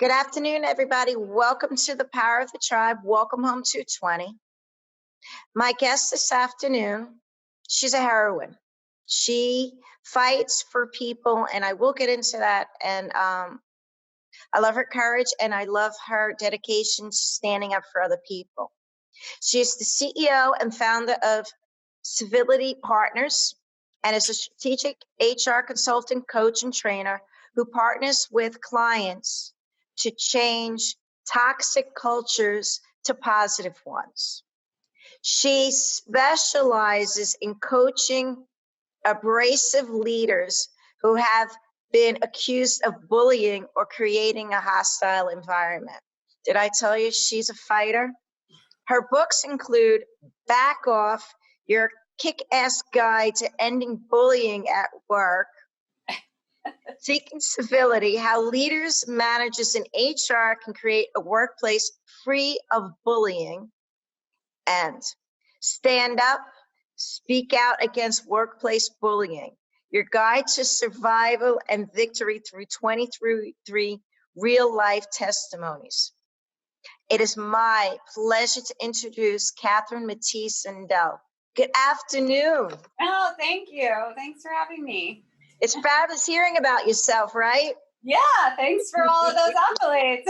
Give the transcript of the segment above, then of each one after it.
Good afternoon, everybody. Welcome to the Power of the Tribe. Welcome home 220. My guest this afternoon, she's a heroine. She fights for people, and I will get into that. And I love her courage, and I love her dedication to standing up for other people. She is the CEO and founder of Civility Partners and is a strategic HR consultant, coach, and trainer who partners with clients to change toxic cultures to positive ones. She specializes in coaching abrasive leaders who have been accused of bullying or creating a hostile environment. Did I tell you she's a fighter? Her books include Back Off, Your Kick-Ass Guide to Ending Bullying at Work, Seeking Civility, How Leaders, Managers, and HR Can Create a Workplace Free of Bullying, and Stand Up, Speak Out Against Workplace Bullying, Your Guide to Survival and Victory through 23 real-life testimonies. It is my pleasure to introduce Catherine Mattice Zundel. Good afternoon. Oh, thank you. Thanks for having me. It's fabulous hearing about yourself, right? Yeah, thanks for all of those accolades.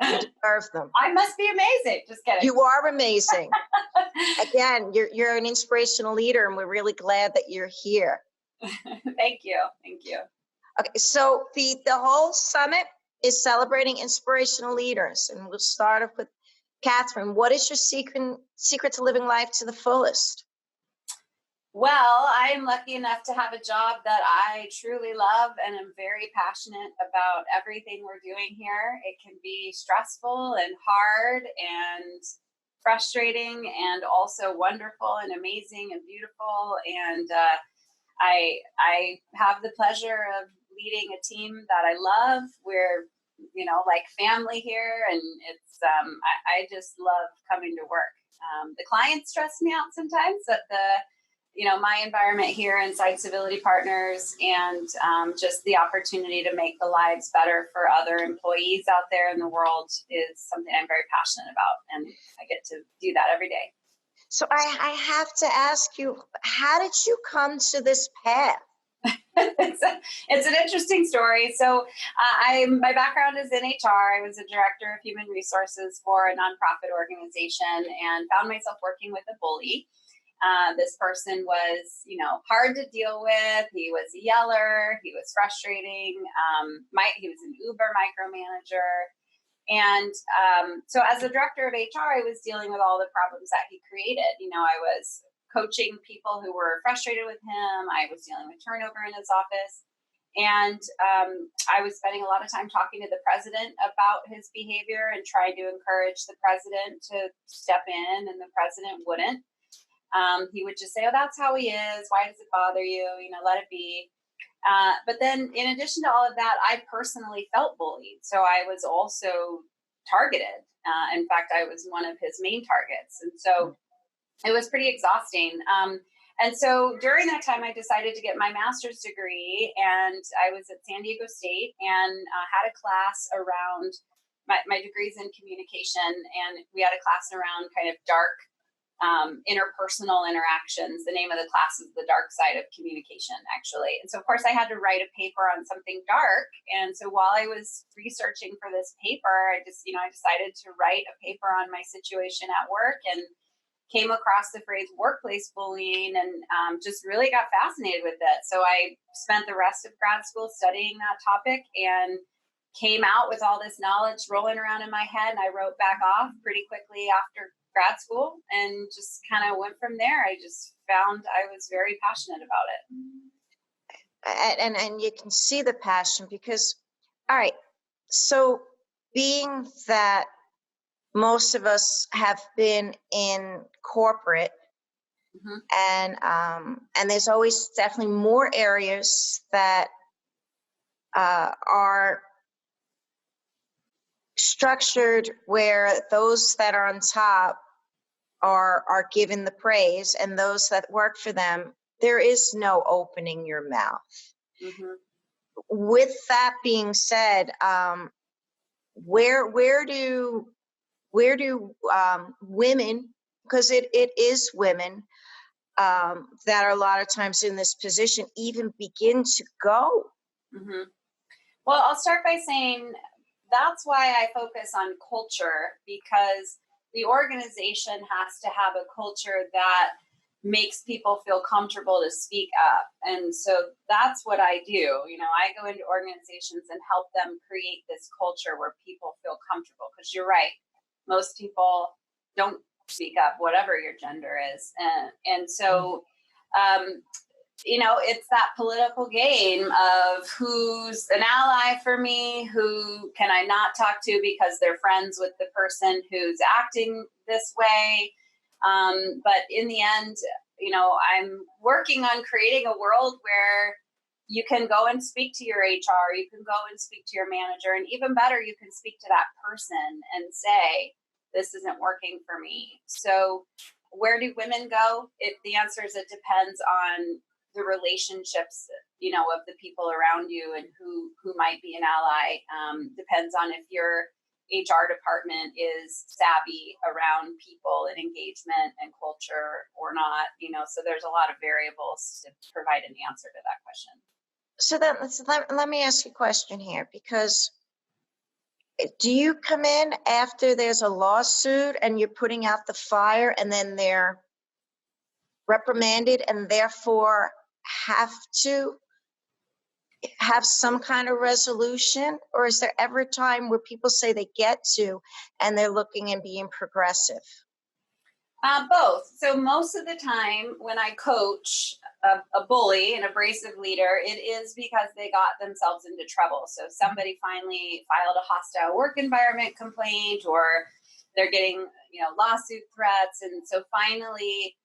You deserve them. I must be amazing. Just kidding. You are amazing. Again, you're an inspirational leader, and we're really glad that you're here. Thank you. Thank you. Okay, so the whole summit is celebrating inspirational leaders, and we'll start off with Catherine. What is your secret to living life to the fullest? Well, I am lucky enough to have a job that I truly love, and I'm very passionate about everything we're doing here. It can be stressful and hard and frustrating, and also wonderful and amazing and beautiful. And I have the pleasure of leading a team that I love. We're like family here, and it's I just love coming to work. The clients stress me out sometimes, but my environment here inside Civility Partners, and just the opportunity to make the lives better for other employees out there in the world is something I'm very passionate about, and I get to do that every day. So I have to ask you, how did you come to this path? It's an interesting story. So my background is in HR. I was a director of human resources for a nonprofit organization and found myself working with a bully. This person was, hard to deal with. He was a yeller. He was frustrating. He was an Uber micromanager. And so as the director of HR, I was dealing with all the problems that he created. I was coaching people who were frustrated with him. I was dealing with turnover in his office. And I was spending a lot of time talking to the president about his behavior and trying to encourage the president to step in, and the president wouldn't. He would just say, "Oh, that's how he is. Why does it bother you? Let it be." But then in addition to all of that, I personally felt bullied. So I was also targeted. In fact, I was one of his main targets. And so it was pretty exhausting. And so during that time, I decided to get my master's degree, and I was at San Diego State and had a class around my degree's in communication. And we had a class around kind of dark interpersonal interactions. The name of the class is The Dark Side of Communication, actually. And so, of course, I had to write a paper on something dark. And so while I was researching for this paper, I decided to write a paper on my situation at work, and came across the phrase workplace bullying, and just really got fascinated with it. So I spent the rest of grad school studying that topic, and came out with all this knowledge rolling around in my head. And I wrote back off pretty quickly after grad school, and just kind of went from there. I just found I was very passionate about it. And you can see the passion because, all right, so being that most of us have been in corporate, and there's always definitely more areas that are structured where those that are on top are given the praise, and those that work for them, there is no opening your mouth. With that being said, where do women, because it is women that are a lot of times in this position, even begin to go? Mm-hmm. Well, I'll start by saying that's why I focus on culture, because the organization has to have a culture that makes people feel comfortable to speak up. And so that's what I do. You know, I go into organizations and help them create this culture where people feel comfortable. Because you're right, most people don't speak up, whatever your gender is. And so, you know, it's that political game of who's an ally for me, who can I not talk to because they're friends with the person who's acting this way. But in the end, you know, I'm working on creating a world where you can go and speak to your HR, you can go and speak to your manager, and even better, you can speak to that person and say, this isn't working for me. So where do women go? The answer is it depends on the relationships, you know, of the people around you and who might be an ally. Depends on if your HR department is savvy around people and engagement and culture or not, you know. So there's a lot of variables to provide an answer to that question. So then let me ask you a question here, because do you come in after there's a lawsuit and you're putting out the fire and then they're reprimanded and therefore have to have some kind of resolution? Or is there ever a time where people say they get to and they're looking and being progressive? Both. So most of the time when I coach a bully, an abrasive leader, it is because they got themselves into trouble. So somebody finally filed a hostile work environment complaint, or they're getting, you know, lawsuit threats. And so finally,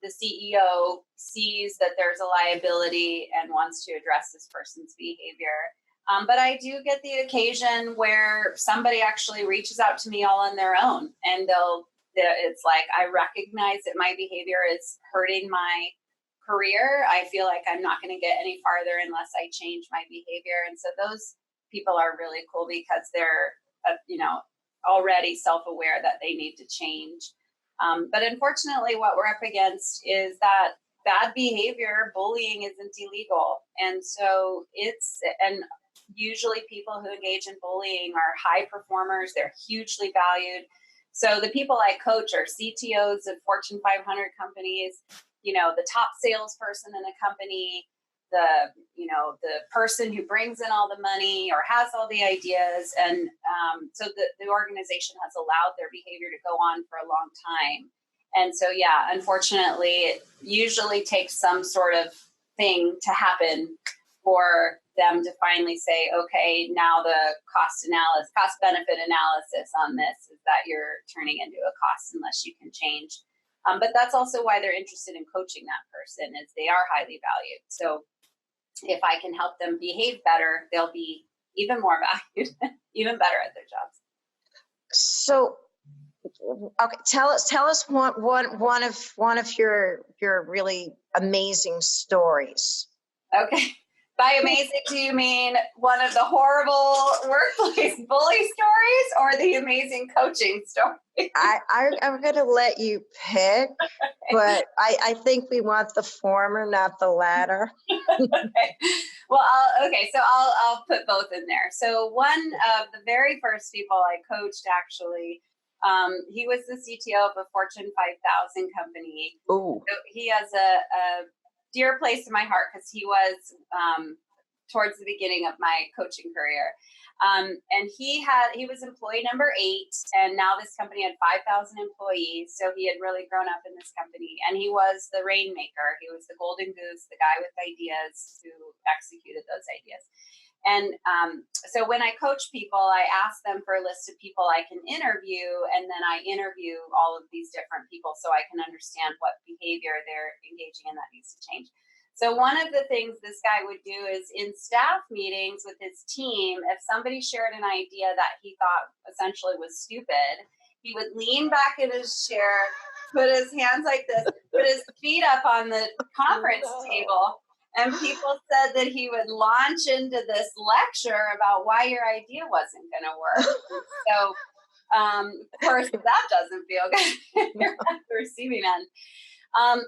the CEO sees that there's a liability and wants to address this person's behavior. But I do get the occasion where somebody actually reaches out to me all on their own, and it's like, I recognize that my behavior is hurting my career. I feel like I'm not going to get any farther unless I change my behavior. And so those people are really cool because they're, you know, already self-aware that they need to change. But unfortunately, what we're up against is that bad behavior, bullying isn't illegal. And so and usually people who engage in bullying are high performers. They're hugely valued. So the people I coach are CTOs of Fortune 500 companies, you know, the top salesperson in a company, the person who brings in all the money or has all the ideas. And so the organization has allowed their behavior to go on for a long time. And so, yeah, unfortunately, it usually takes some sort of thing to happen for them to finally say, okay, now the cost benefit analysis on this is that you're turning into a cost unless you can change. But that's also why they're interested in coaching that person, is they are highly valued. So if I can help them behave better, they'll be even more valued, even better at their jobs. So, okay, tell us one of your really amazing stories. Okay. By amazing, do you mean one of the horrible workplace bully stories or the amazing coaching story? I'm going to let you pick, but I think we want the former, not the latter. Okay. Well, I'll put both in there. So one of the very first people I coached, actually, he was the CTO of a Fortune 5,000 company. Ooh. So he has a dear place in my heart because he was towards the beginning of my coaching career. And he was employee number 8, and now this company had 5,000 employees. So he had really grown up in this company, and he was the rainmaker. He was the golden goose, the guy with ideas who executed those ideas. And so when I coach people, I ask them for a list of people I can interview, and then I interview all of these different people so I can understand what behavior they're engaging in that needs to change. So one of the things this guy would do is in staff meetings with his team, if somebody shared an idea that he thought essentially was stupid, he would lean back in his chair, put his hands like this, put his feet up on the conference table, And people said that he would launch into this lecture about why your idea wasn't going to work. So, of course, that doesn't feel good. You're at the receiving end.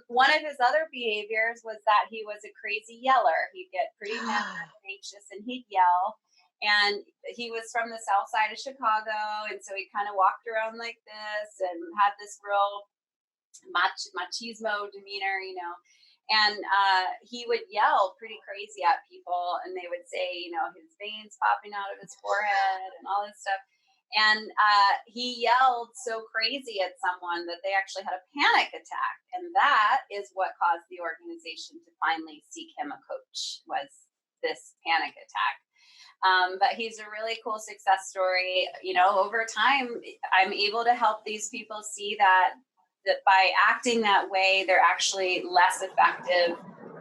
One of his other behaviors was that he was a crazy yeller. He'd get pretty mad and anxious and he'd yell. And he was from the south side of Chicago. And so he kind of walked around like this and had this real machismo demeanor, And he would yell pretty crazy at people, and they would say, his veins popping out of his forehead and all this stuff. And he yelled so crazy at someone that they actually had a panic attack, and that is what caused the organization to finally seek him a coach. Was this panic attack? But he's a really cool success story. Over time, I'm able to help these people see that by acting that way, they're actually less effective.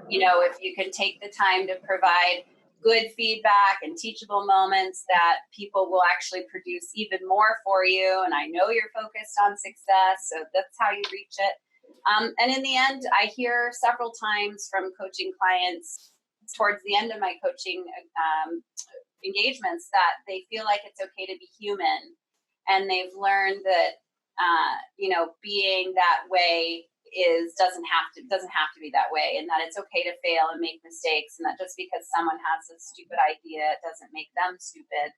If you can take the time to provide good feedback and teachable moments, that people will actually produce even more for you. And I know you're focused on success, so that's how you reach it. And in the end, I hear several times from coaching clients towards the end of my coaching engagements that they feel like it's okay to be human, and they've learned that being that way doesn't have to be that way, and that it's okay to fail and make mistakes, and that just because someone has a stupid idea doesn't make them stupid.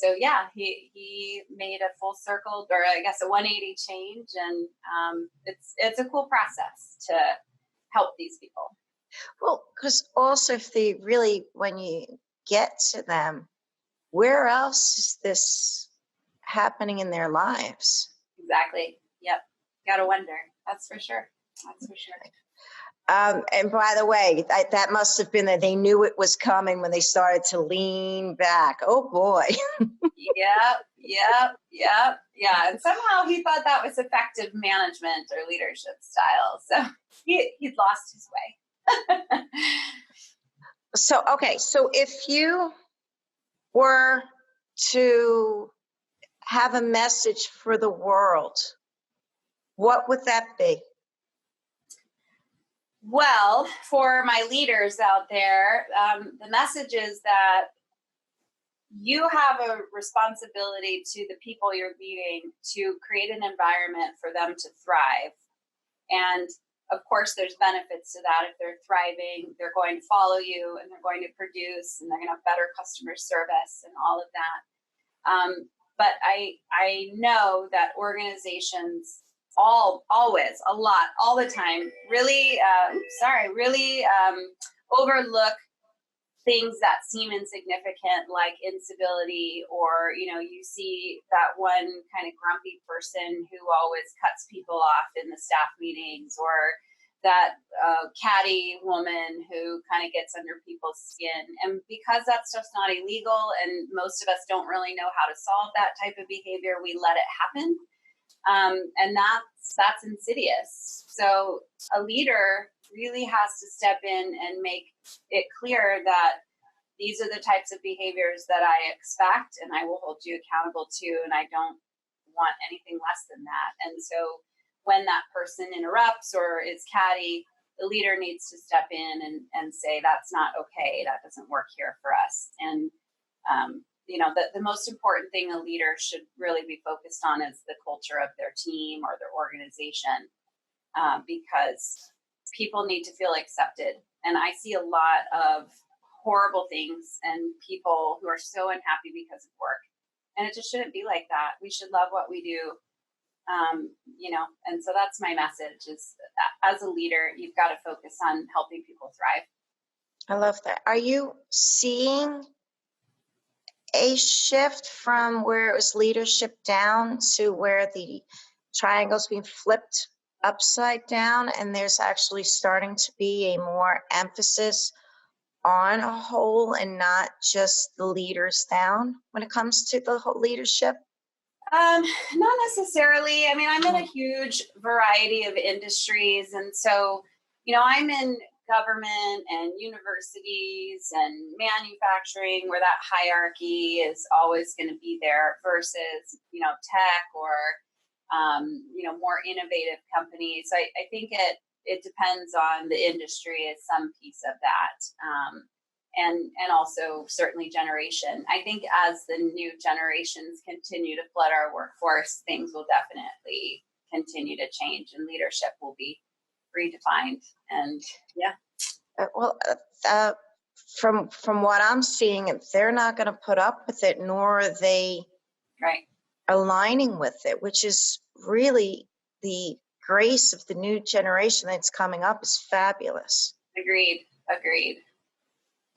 So yeah, he made a full circle, or I guess a 180 change, and it's a cool process to help these people. Well, because also if they really, when you get to them, where else is this happening in their lives? Exactly. Yep. Gotta wonder. That's for sure. And by the way, that must have been that they knew it was coming when they started to lean back. Oh boy. Yep. Yeah. And somehow he thought that was effective management or leadership style. So he'd lost his way. So if you were to have a message for the world, what would that be? Well, for my leaders out there, the message is that you have a responsibility to the people you're leading to create an environment for them to thrive. And of course, there's benefits to that. If they're thriving, they're going to follow you, and they're going to produce, and they're going to have better customer service and all of that. But I know that organizations always, a lot, all the time, really overlook things that seem insignificant, like incivility, or you see that one kind of grumpy person who always cuts people off in the staff meetings, or that catty woman who kind of gets under people's skin. And because that stuff's not illegal, and most of us don't really know how to solve that type of behavior, we let it happen. And that's insidious. So a leader really has to step in and make it clear that these are the types of behaviors that I expect, and I will hold you accountable to, and I don't want anything less than that. And so when that person interrupts or is catty, the leader needs to step in and say, that's not okay, that doesn't work here for us. And the most important thing a leader should really be focused on is the culture of their team or their organization, because people need to feel accepted. And I see a lot of horrible things and people who are so unhappy because of work. And it just shouldn't be like that. We should love what we do. And so that's my message is, as a leader, you've got to focus on helping people thrive. I love that. Are you seeing a shift from where it was leadership down to where the triangle's being flipped upside down, and there's actually starting to be a more emphasis on a whole and not just the leaders down when it comes to the whole leadership? Not necessarily. I mean, I'm in a huge variety of industries. And so, I'm in government and universities and manufacturing, where that hierarchy is always going to be there, versus, tech or, more innovative companies. I think it depends on the industry is some piece of that. And also certainly generation. I think as the new generations continue to flood our workforce, things will definitely continue to change and leadership will be redefined. And yeah. From what I'm seeing, they're not going to put up with it, nor are they right. aligning with it, which is really the grace of the new generation that's coming up is fabulous. Agreed.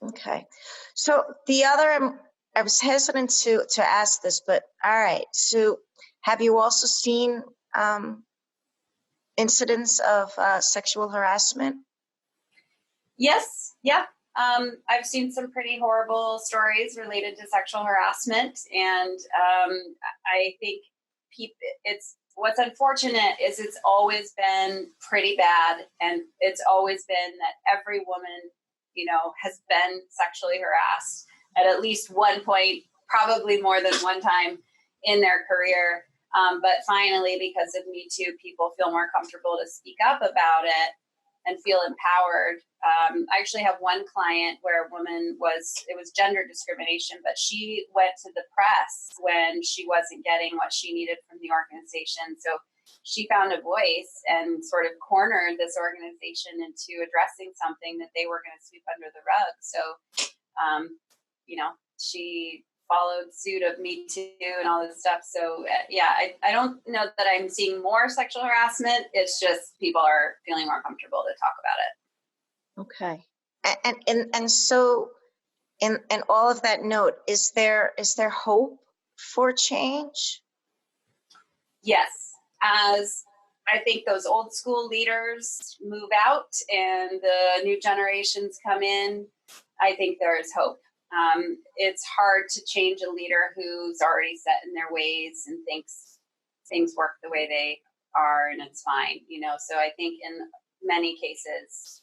Okay. So the other, I was hesitant to ask this, but all right. So have you also seen incidents of sexual harassment? Yes. Yeah. I've seen some pretty horrible stories related to sexual harassment, and I think it's what's unfortunate is it's always been pretty bad, and it's always been that every woman, has been sexually harassed at least one point, probably more than one time in their career. But finally, because of Me Too, people feel more comfortable to speak up about it and feel empowered. I actually have one client where a woman it was gender discrimination, but she went to the press when she wasn't getting what she needed from the organization. So she found a voice and sort of cornered this organization into addressing something that they were going to sweep under the rug. So, she followed suit of Me Too and all this stuff. So I don't know that I'm seeing more sexual harassment. It's just people are feeling more comfortable to talk about it. Okay. And so in all of that note, is there hope for change? Yes. As I think those old school leaders move out and the new generations come in, I think there is hope. It's hard to change a leader who's already set in their ways and thinks things work the way they are and it's fine, So I think in many cases,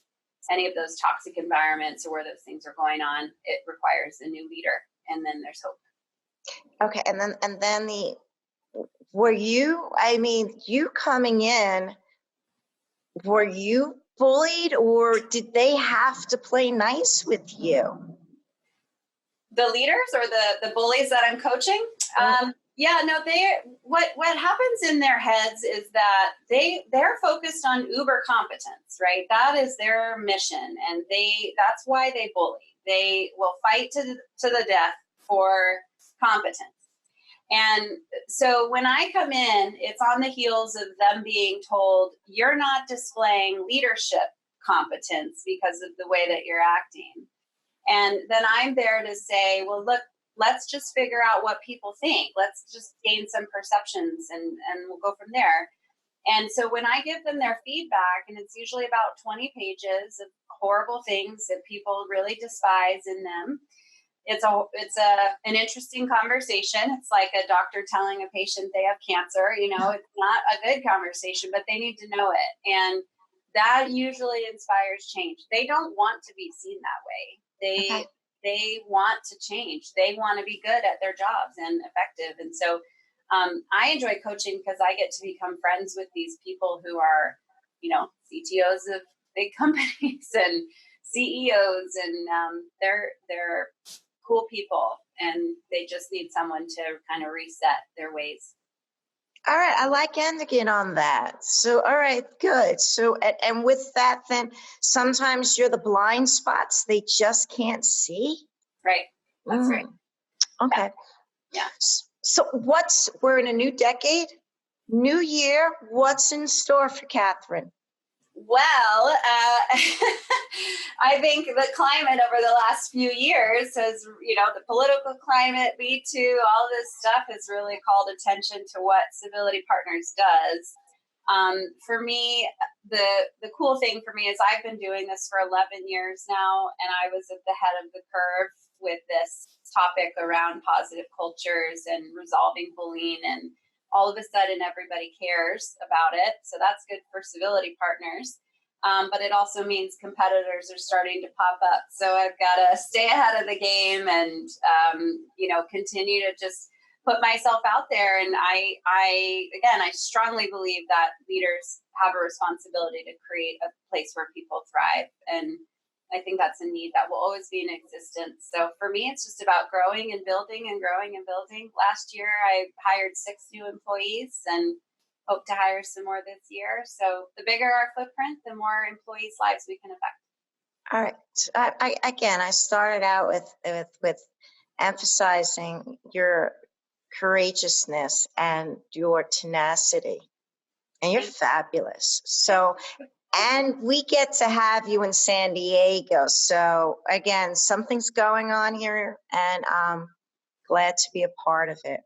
any of those toxic environments or where those things are going on, it requires a new leader, and then there's hope. Okay, and then you coming in, were you bullied, or did they have to play nice with you? The leaders or the bullies that I'm coaching? What happens in their heads is that they're focused on uber competence, right? That is their mission, and that's why they bully. They will fight to the death for competence. And so when I come in, it's on the heels of them being told, you're not displaying leadership competence because of the way that you're acting. And then I'm there to say, well, look, let's just figure out what people think. Let's just gain some perceptions and we'll go from there. And so when I give them their feedback, and it's usually about 20 pages of horrible things that people really despise in them, it's an interesting conversation. It's like a doctor telling a patient they have cancer. It's not a good conversation, but they need to know it. And that usually inspires change. They don't want to be seen that way. They want to change. They want to be good at their jobs and effective. And so I enjoy coaching because I get to become friends with these people who are, CTOs of big companies and CEOs, and they're cool people, and they just need someone to kind of reset their ways. All right, I like ending on that. So, all right, good. So, and with that, then sometimes you're the blind spots they just can't see. Right. That's right. Okay. Yeah. So, we're in a new decade, new year. What's in store for Catherine? Well, I think the climate over the last few years has, the political climate, Me Too, all this stuff has really called attention to what Civility Partners does. For me, the cool thing for me is I've been doing this for 11 years now, and I was at the head of the curve with this topic around positive cultures and resolving bullying, and all of a sudden everybody cares about it. So that's good for Civility Partners. But it also means competitors are starting to pop up. So I've got to stay ahead of the game and, continue to just put myself out there. And I strongly believe that leaders have a responsibility to create a place where people thrive. And I think that's a need that will always be in existence. So for me, it's just about growing and building and growing and building. Last year, I hired 6 new employees and hope to hire some more this year. So the bigger our footprint, the more employees' lives we can affect. All right. So I started out with emphasizing your courageousness and your tenacity, and you're fabulous. So, and we get to have you in San Diego. So again, something's going on here, and I'm glad to be a part of it.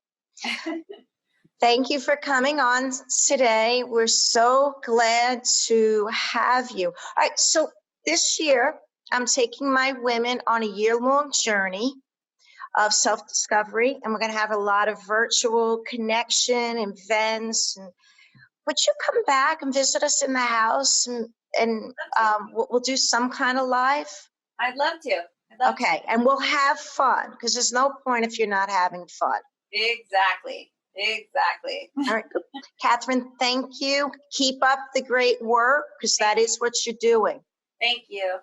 Thank you for coming on today. We're so glad to have you. All right, so this year, I'm taking my women on a year-long journey of self-discovery, and we're going to have a lot of virtual connection, events. And would you come back and visit us in the house, and we'll do some kind of live? I'd love to. Okay, and we'll have fun, because there's no point if you're not having fun. Exactly. All right, Catherine, thank you. Keep up the great work, because that is what you're doing. Thank you.